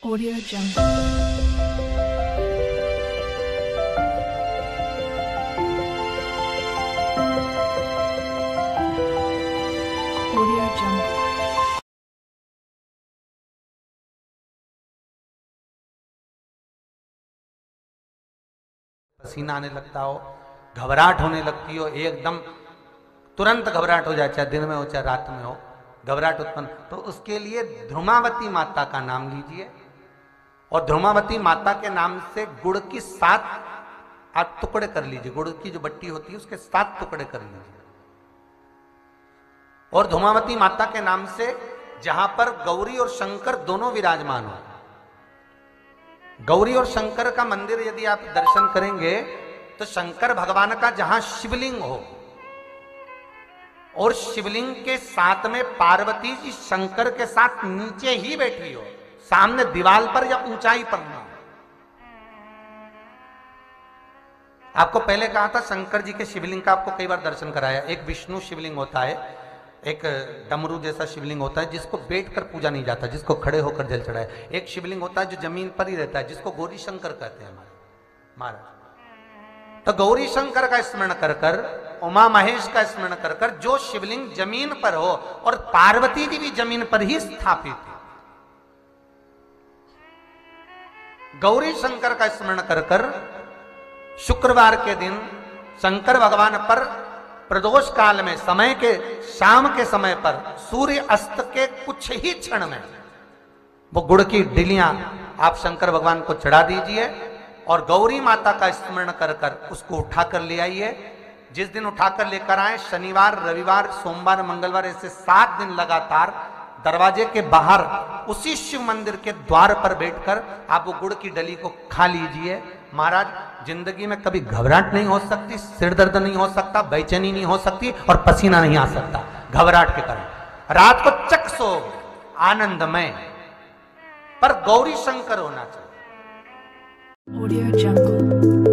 Audio Jungle. Audio Jungle. पसीना आने लगता हो, घबराहट होने लगती हो, एकदम तुरंत घबराहट हो जाए, चाहे दिन में हो चाहे रात में हो, घबराहट उत्पन्न, तो उसके लिए ध्रुमावती माता का नाम लीजिए और ध्रुमावती माता के नाम से गुड़ की 7 आप टुकड़े कर लीजिए। गुड़ की जो बट्टी होती है उसके 7 टुकड़े कर लीजिए और ध्रुमावती माता के नाम से जहां पर गौरी और शंकर दोनों विराजमान हो, गौरी और शंकर का मंदिर यदि आप दर्शन करेंगे तो शंकर भगवान का जहां शिवलिंग हो और शिवलिंग के साथ में पार्वती जी शंकर के साथ नीचे ही बैठी हो, सामने दीवार पर या ऊंचाई पर ना। आपको पहले कहा था शंकर जी के शिवलिंग का आपको कई बार दर्शन कराया। एक विष्णु शिवलिंग होता है, एक डमरू जैसा शिवलिंग होता है जिसको बैठकर पूजा नहीं जाता, जिसको खड़े होकर जल चढ़ाए। एक शिवलिंग होता है जो जमीन पर ही रहता है, जिसको गौरी शंकर कहते हैं हमारे महाराज। तो गौरी शंकर का स्मरण कर कर, उमा महेश का स्मरण कर कर, जो शिवलिंग जमीन पर हो और पार्वती जी भी जमीन पर ही स्थापित है, गौरी शंकर का स्मरण कर कर शुक्रवार के दिन शंकर भगवान पर प्रदोष काल में समय के शाम के समय पर सूर्य अस्त के कुछ ही क्षण में वो गुड़ की डिलियां आप शंकर भगवान को चढ़ा दीजिए और गौरी माता का स्मरण कर कर उसको उठाकर ले आइए। जिस दिन उठाकर लेकर आए, शनिवार रविवार सोमवार मंगलवार ऐसे 7 दिन लगातार दरवाजे के बाहर उसी शिव मंदिर के द्वार पर बैठकर आप वो गुड़ की डली को खा लीजिए। महाराज, जिंदगी में कभी घबराहट नहीं हो सकती, सिर दर्द नहीं हो सकता, बेचैनी नहीं हो सकती और पसीना नहीं आ सकता घबराहट के कारण। रात को चक सो आनंदमय, पर गौरी शंकर होना चाहिए। Audio Jungle.